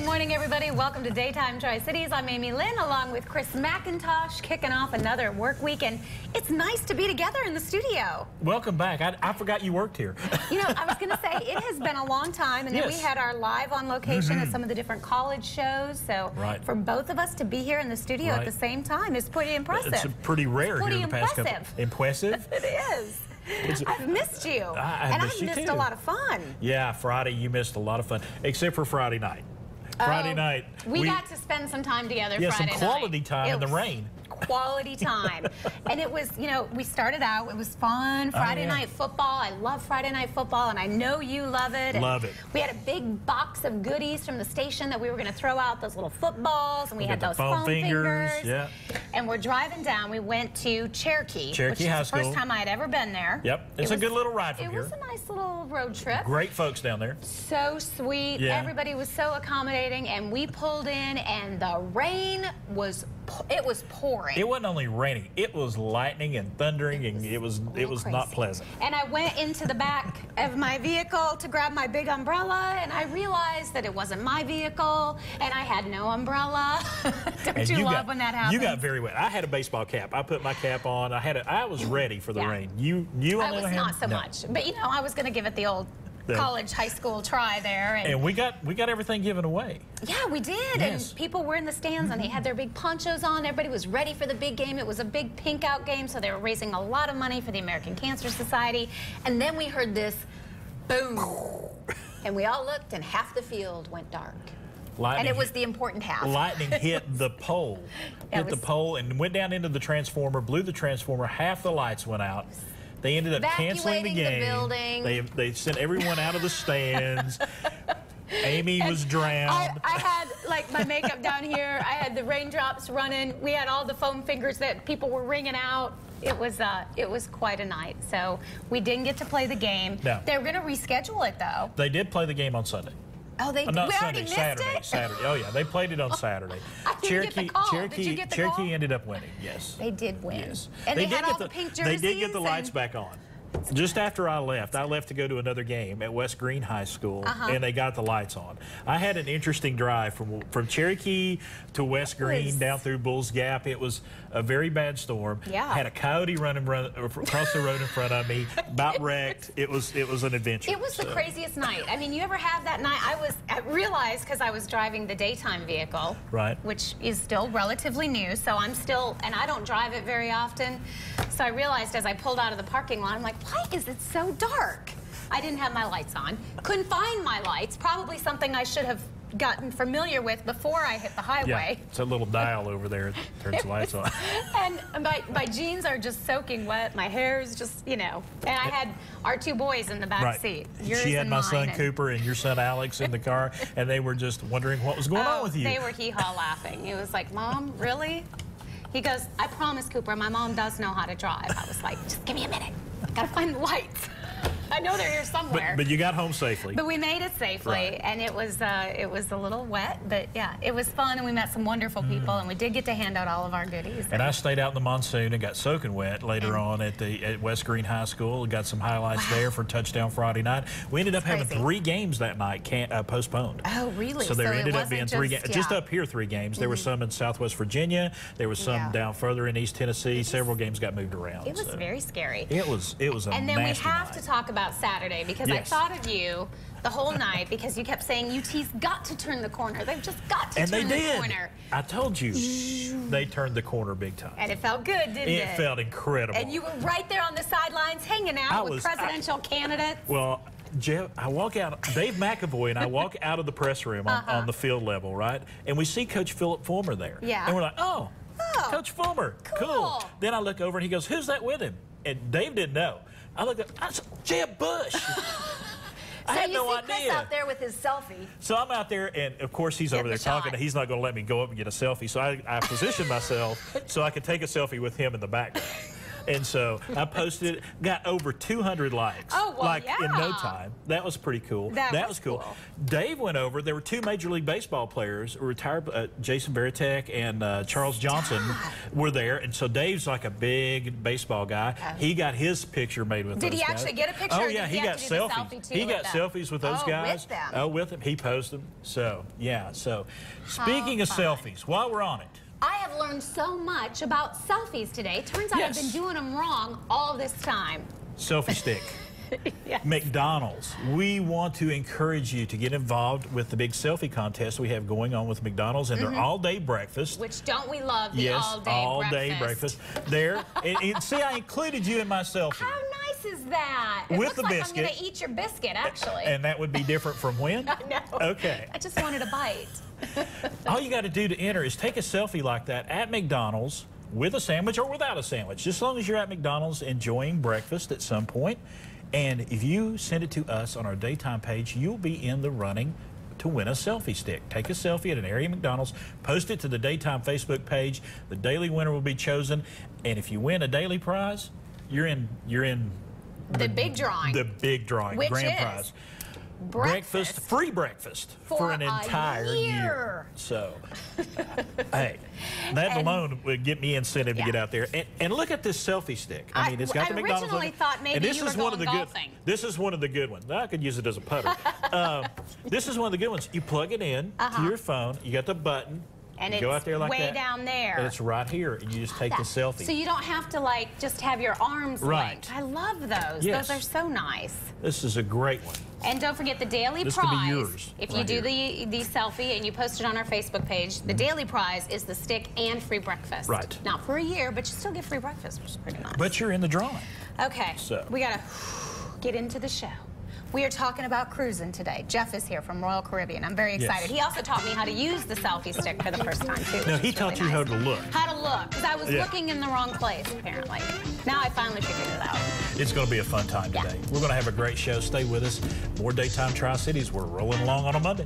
morning, everybody. Welcome to Daytime Tri-Cities. I'm Amy Lynn, along with Chris McIntosh, kicking off another work week, and it's nice to be together in the studio. Welcome back. I forgot you worked here. You know, I was going to say, it has been a long time, and then we had our live on location at some of the different college shows, so for both of us to be here in the studio at the same time is pretty impressive. It's pretty rare it's pretty here in the past couple. Impressive? It is. I've missed you. I've missed a lot of fun. Yeah, Friday you missed a lot of fun, except for Friday night. Friday night. We got to spend some time together Friday night. Yeah, some quality time in the rain. Quality time. And it was, you know, we started out, it was fun. Friday night football. I love Friday night football, and I know you love it. Love it. We had a big box of goodies from the station that we were going to throw out, those little footballs, and we had those foam fingers. Yeah. And we're driving down. We went to Cherokee, High School. The first time I had ever been there. Yep. It's a good little ride from here. It was a nice little road trip. Great folks down there. So sweet. Yeah. Everybody was so accommodating, and we pulled in, and the rain was pouring. It wasn't only raining, it was lightning and thundering, and it was not pleasant. And I went into the back of my vehicle to grab my big umbrella, and I realized that it wasn't my vehicle, and I had no umbrella. Don't you love when that happens? You got very wet. I had a baseball cap. I put my cap on. I was ready for the rain. You on the other hand? Not so much. But you know, I was going to give it the old college, high school try there. And we got everything given away. Yeah, we did. Yes. And people were in the stands, and they had their big ponchos on. Everybody was ready for the big game. It was a big pink out game, so they were raising a lot of money for the American Cancer Society. And then we heard this boom. And we all looked, and half the field went dark. And it was the important half. Lightning hit the pole. Hit the pole and went down into the transformer, blew the transformer. Half the lights went out. They ended up canceling the game. The building. They sent everyone out of the stands. Amy was drowned. I had like my makeup down here. I had the raindrops running. We had all the foam fingers that people were wringing out. It was quite a night. So we didn't get to play the game. No. They were going to reschedule it though. They did play the game on Sunday. Oh, we already missed it? Saturday. Oh, yeah, they played it on Saturday. Cherokee ended up winning, yes. They did win. Yes. And they had all the pink jerseys. They did get the lights back on. Just after I left to go to another game at West Green High School, and they got the lights on. I had an interesting drive from Cherokee to West Green down through Bulls Gap. It was a very bad storm. Yeah. I had a coyote running across the road in front of me, about wrecked. It was an adventure. It was the craziest night. I mean, you ever have that night? I realized because I was driving the daytime vehicle, which is still relatively new, so I'm still, and I don't drive it very often. So I realized as I pulled out of the parking lot, I'm like, why is it so dark? I didn't have my lights on. Couldn't find my lights. Probably something I should have gotten familiar with before I hit the highway. Yeah, it's a little dial over there that turns the lights on. And my jeans are just soaking wet. My hair is just, you know. And I had our two boys in the back seat. She had my son Cooper and your son Alex in the car, and they were just wondering what was going on with you. They were hee-haw laughing. It was like, Mom, really? He goes, I promise, Cooper, my mom does know how to drive. I was like, just give me a minute. I gotta find the lights. I know they're here somewhere. But you got home safely. But we made it safely, and it was a little wet, but yeah, it was fun, and we met some wonderful people, and we did get to hand out all of our goodies. And I stayed out in the monsoon and got soaking wet later on at West Green High School. Got some highlights there for Touchdown Friday night. We ended up having 3 games that night postponed. Oh, really? So there ended up being 3 games. Just up here, 3 games. There were some in Southwest Virginia. There was some down further in East Tennessee. Several games got moved around. It was very scary. It was a And then we have night. to talk about Saturday, because I thought of you the whole night, because you kept saying UT's got to turn the corner. They've just got to turn the corner. I told you, they turned the corner big time. And it felt good, didn't it? It felt incredible. And you were right there on the sidelines hanging out with presidential candidates. Well, Jeff, I walk out, Dave McAvoy and I walk out of the press room on the field level, right? And we see Coach Philip Fulmer there. Yeah. And we're like, oh, Coach Fulmer, cool. Then I look over and he goes, who's that with him? And Dave didn't know. I look up, I said, Jeb Bush. I had no idea. Chris out there with his selfie. So I'm out there, and of course he's over there talking, and he's not going to let me go up and get a selfie. So I positioned myself so I could take a selfie with him in the background. And so I posted it, got over 200 likes. Oh, well, like in no time. That was pretty cool. That was cool. Dave went over. There were 2 Major League Baseball players, retired Jason Varitek and Charles Johnson were there. And so Dave's like a big baseball guy. He got his picture made with those guys. Did he actually get a picture? Oh, yeah, he got selfies. He got selfies with those guys. With them. Oh, with him. He posted them. So, yeah. So, speaking of selfies, while we're on it, I have learned so much about selfies today. Turns out I've been doing them wrong all this time. Selfie stick. Yes. McDonald's. We want to encourage you to get involved with the big selfie contest we have going on with McDonald's and their all-day breakfast. Which don't we love the all-day all-day breakfast. There. and see, I included you in my selfie. How nice is that? It with looks the like biscuit. I'm going to eat your biscuit, actually. And that would be different from when? I know. Okay. I just wanted a bite. All you got to do to enter is take a selfie like that at McDonald's with a sandwich or without a sandwich, just as long as you're at McDonald's enjoying breakfast at some point. And if you send it to us on our daytime page, you'll be in the running to win a selfie stick. Take a selfie at an area McDonald's, post it to the daytime Facebook page. The daily winner will be chosen, and if you win a daily prize, you're in the big drawing. The big drawing, which grand is prize. Breakfast. Free breakfast for an entire year. So, hey, that alone would get me incentive to get out there. And look at this selfie stick. I mean, it's got the McDonald's on it. I originally thought maybe you were going golfing. This is one of the good ones. I could use it as a putter. This is one of the good ones. You plug it in to your phone. You got the button. And it's go out there like way that, down there. And it's right here, and you just take the selfie. So you don't have to, like, just have your arms linked. I love those. Yes. Those are so nice. This is a great one. And don't forget the daily prize. This could be yours. If you do the selfie and you post it on our Facebook page, the daily prize is the stick and free breakfast. Right. Not for a year, but you still get free breakfast, which is pretty nice. But you're in the drawing. Okay. So we got to get into the show. We are talking about cruising today. Jeff is here from Royal Caribbean. I'm very excited. He also taught me how to use the selfie stick for the first time, too. No, he taught you how to look. How to look, because I was looking in the wrong place, apparently. Now I finally figured it out. It's going to be a fun time today. We're going to have a great show. Stay with us. More Daytime Tri-Cities. We're rolling along on a Monday.